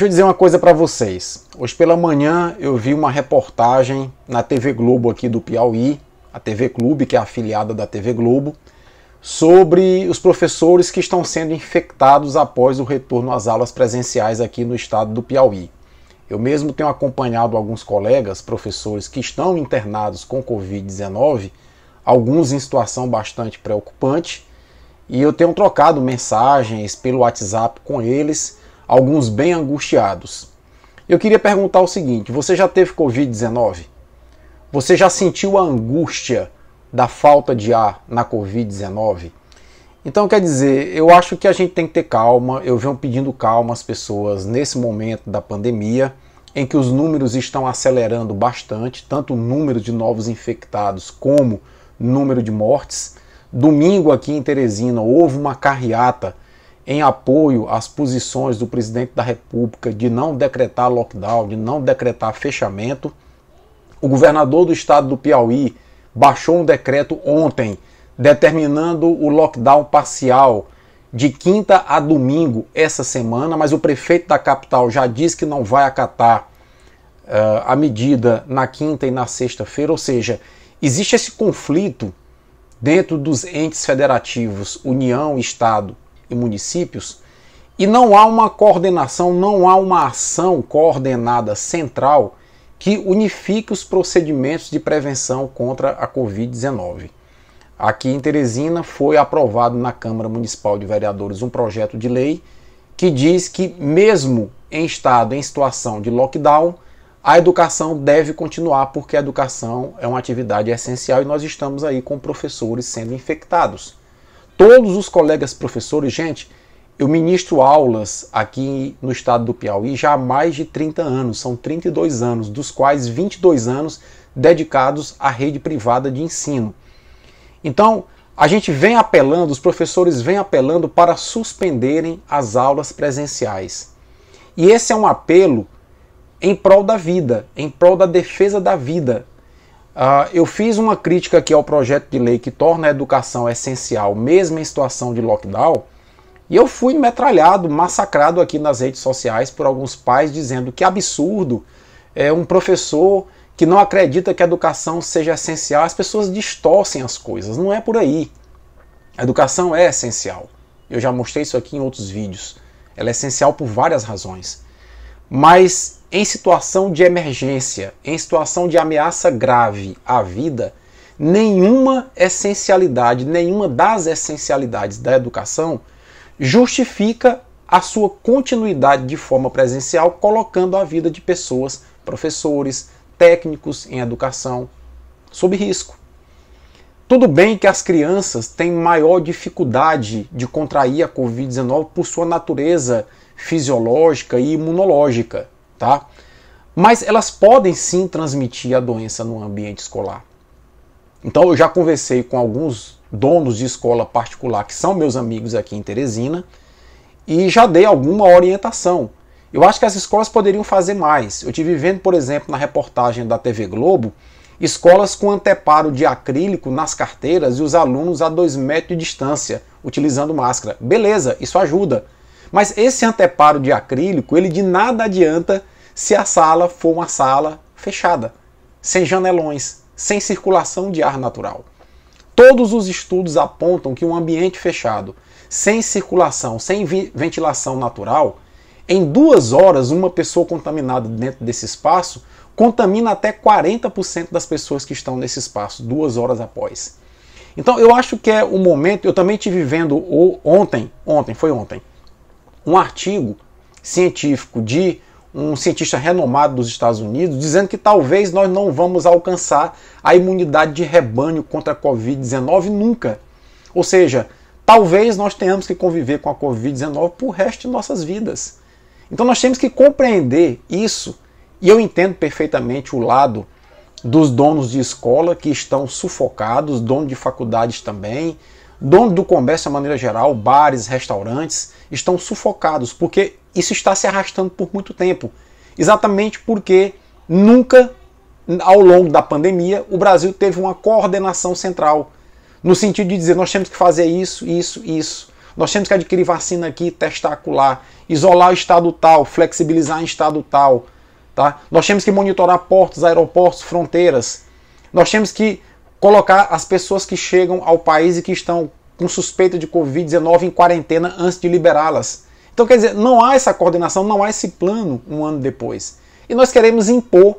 Deixa eu dizer uma coisa para vocês. Hoje pela manhã eu vi uma reportagem na TV Globo aqui do Piauí, a TV Clube, que é afiliada da TV Globo, sobre os professores que estão sendo infectados após o retorno às aulas presenciais aqui no estado do Piauí. Eu mesmo tenho acompanhado alguns colegas, professores que estão internados com Covid-19, alguns em situação bastante preocupante, e eu tenho trocado mensagens pelo WhatsApp com eles, alguns bem angustiados. Eu queria perguntar o seguinte: você já teve Covid-19? Você já sentiu a angústia da falta de ar na Covid-19? Então, quer dizer, eu acho que a gente tem que ter calma. Eu venho pedindo calma às pessoas nesse momento da pandemia, em que os números estão acelerando bastante, tanto o número de novos infectados como o número de mortes. Domingo aqui em Teresina houve uma carreata em apoio às posições do presidente da República de não decretar lockdown, de não decretar fechamento. O governador do estado do Piauí baixou um decreto ontem determinando o lockdown parcial de quinta a domingo essa semana, mas o prefeito da capital já disse que não vai acatar a medida na quinta e na sexta-feira, ou seja, existe esse conflito dentro dos entes federativos, União, Estado e municípios, e não há uma coordenação, não há uma ação coordenada central que unifique os procedimentos de prevenção contra a Covid-19. Aqui em Teresina foi aprovado na Câmara Municipal de Vereadores um projeto de lei que diz que mesmo em estado, em situação de lockdown, a educação deve continuar, porque a educação é uma atividade essencial e nós estamos aí com professores sendo infectados. Todos os colegas professores, gente, eu ministro aulas aqui no estado do Piauí já há mais de 30 anos, são 32 anos, dos quais 22 anos dedicados à rede privada de ensino. Então, a gente vem apelando, os professores vêm apelando para suspenderem as aulas presenciais. E esse é um apelo em prol da vida, em prol da defesa da vida. Eu fiz uma crítica aqui ao projeto de lei que torna a educação essencial, mesmo em situação de lockdown, e eu fui metralhado, massacrado aqui nas redes sociais por alguns pais dizendo que absurdo, um professor que não acredita que a educação seja essencial. As pessoas distorcem as coisas, não é por aí. A educação é essencial. Eu já mostrei isso aqui em outros vídeos. Ela é essencial por várias razões. Mas em situação de emergência, em situação de ameaça grave à vida, nenhuma essencialidade, nenhuma das essencialidades da educação justifica a sua continuidade de forma presencial, colocando a vida de pessoas, professores, técnicos em educação, sob risco. Tudo bem que as crianças têm maior dificuldade de contrair a Covid-19 por sua natureza fisiológica e imunológica, tá? Mas elas podem sim transmitir a doença no ambiente escolar. Então eu já conversei com alguns donos de escola particular que são meus amigos aqui em Teresina e já dei alguma orientação. Eu acho que as escolas poderiam fazer mais. Eu estive vendo, por exemplo, na reportagem da TV Globo, escolas com anteparo de acrílico nas carteiras e os alunos a 2 metros de distância, utilizando máscara. Beleza, isso ajuda. Mas esse anteparo de acrílico, ele de nada adianta se a sala for uma sala fechada, sem janelões, sem circulação de ar natural. Todos os estudos apontam que um ambiente fechado, sem circulação, sem ventilação natural, em 2 horas, uma pessoa contaminada dentro desse espaço contamina até 40% das pessoas que estão nesse espaço, 2 horas após. Então eu acho que é o momento. Eu também estive vendo ontem, um artigo científico de um cientista renomado dos Estados Unidos, dizendo que talvez nós não vamos alcançar a imunidade de rebanho contra a Covid-19 nunca. Ou seja, talvez nós tenhamos que conviver com a Covid-19 por resto de nossas vidas. Então nós temos que compreender isso, e eu entendo perfeitamente o lado dos donos de escola que estão sufocados, donos de faculdades também, donos do comércio de maneira geral, bares, restaurantes, estão sufocados, porque isso está se arrastando por muito tempo. Exatamente porque nunca, ao longo da pandemia, o Brasil teve uma coordenação central, no sentido de dizer, nós temos que fazer isso, isso, isso. nós temos que adquirir vacina aqui, testar acolá, isolar o estado tal, flexibilizar em estado tal. Tá? Nós temos que monitorar portos, aeroportos, fronteiras. Nós temos que colocar as pessoas que chegam ao país e que estão com suspeita de Covid-19 em quarentena antes de liberá-las. Então, quer dizer, não há essa coordenação, não há esse plano um ano depois. E nós queremos impor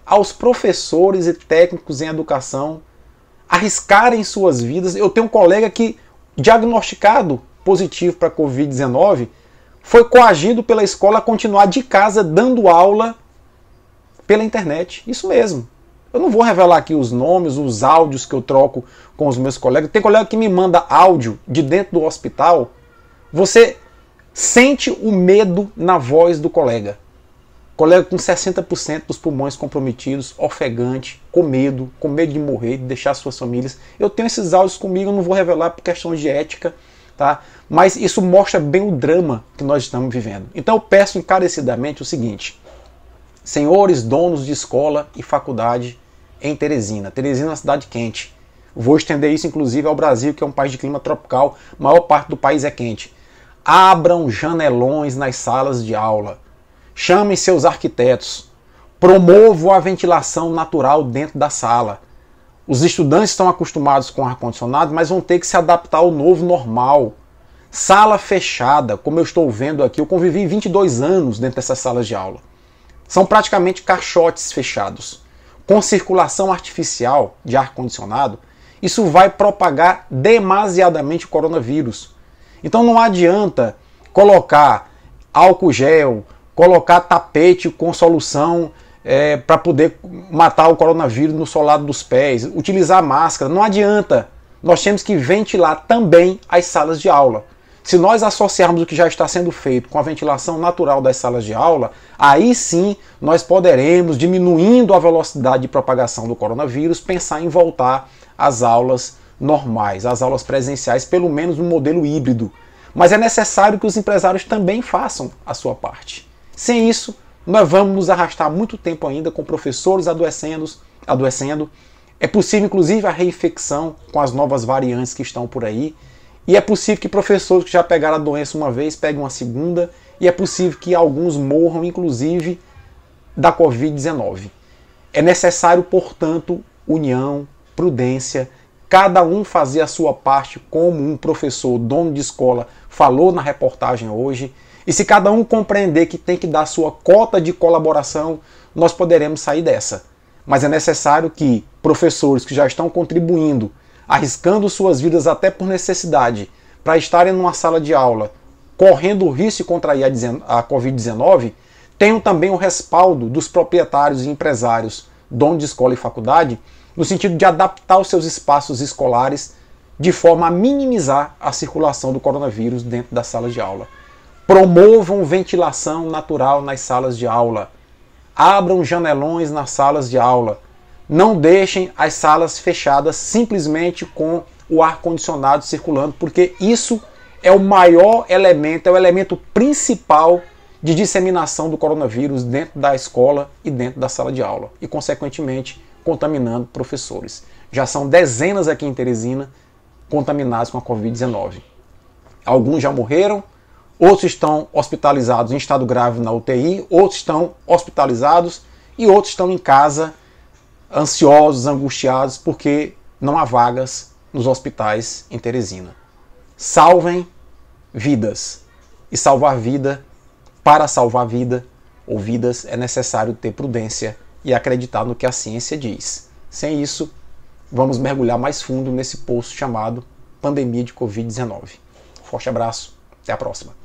aos professores e técnicos em educação arriscarem suas vidas. Eu tenho um colega que, diagnosticado positivo para Covid-19, foi coagido pela escola a continuar de casa dando aula pela internet. Isso mesmo. Eu não vou revelar aqui os nomes, os áudios que eu troco com os meus colegas. Tem colega que me manda áudio de dentro do hospital. Você sente o medo na voz do colega. Colega com 60% dos pulmões comprometidos, ofegante, com medo de morrer, de deixar suas famílias. Eu tenho esses áudios comigo, eu não vou revelar por questões de ética, tá? Mas isso mostra bem o drama que nós estamos vivendo. Então eu peço encarecidamente o seguinte: senhores donos de escola e faculdade em Teresina. Teresina é uma cidade quente. Vou estender isso inclusive ao Brasil, que é um país de clima tropical, a maior parte do país é quente. Abram janelões nas salas de aula. Chamem seus arquitetos. Promovam a ventilação natural dentro da sala. Os estudantes estão acostumados com ar-condicionado, mas vão ter que se adaptar ao novo normal. Sala fechada, como eu estou vendo aqui, eu convivi 22 anos dentro dessas salas de aula. São praticamente caixotes fechados. Com circulação artificial de ar-condicionado, isso vai propagar demasiadamente o coronavírus. Então não adianta colocar álcool gel, colocar tapete com solução para poder matar o coronavírus no solado dos pés, utilizar máscara, não adianta. Nós temos que ventilar também as salas de aula. Se nós associarmos o que já está sendo feito com a ventilação natural das salas de aula, aí sim nós poderemos, diminuindo a velocidade de propagação do coronavírus, pensar em voltar às aulas normais, às aulas presenciais, pelo menos no modelo híbrido. Mas é necessário que os empresários também façam a sua parte. Sem isso, nós vamos nos arrastar muito tempo ainda com professores adoecendo. É possível, inclusive, a reinfecção com as novas variantes que estão por aí. E é possível que professores que já pegaram a doença uma vez peguem uma segunda. E é possível que alguns morram, inclusive, da Covid-19. É necessário, portanto, união, prudência, cada um fazer a sua parte, como um professor, dono de escola, falou na reportagem hoje. E se cada um compreender que tem que dar sua cota de colaboração, nós poderemos sair dessa. Mas é necessário que professores que já estão contribuindo, arriscando suas vidas até por necessidade, para estarem numa sala de aula, correndo o risco de contrair a Covid-19, tenham também o respaldo dos proprietários e empresários, donos de escola e faculdade, no sentido de adaptar os seus espaços escolares de forma a minimizar a circulação do coronavírus dentro das salas de aula. Promovam ventilação natural nas salas de aula. Abram janelões nas salas de aula. Não deixem as salas fechadas simplesmente com o ar-condicionado circulando, porque isso é o maior elemento, é o elemento principal de disseminação do coronavírus dentro da escola e dentro da sala de aula. E, consequentemente, contaminando professores. Já são dezenas aqui em Teresina contaminados com a Covid-19. Alguns já morreram, outros estão hospitalizados em estado grave na UTI, outros estão hospitalizados e outros estão em casa ansiosos, angustiados, porque não há vagas nos hospitais em Teresina. Salvem vidas. E salvar vida, para salvar vida ou vidas, é necessário ter prudência e acreditar no que a ciência diz. Sem isso, vamos mergulhar mais fundo nesse poço chamado pandemia de Covid-19. Forte abraço, até a próxima.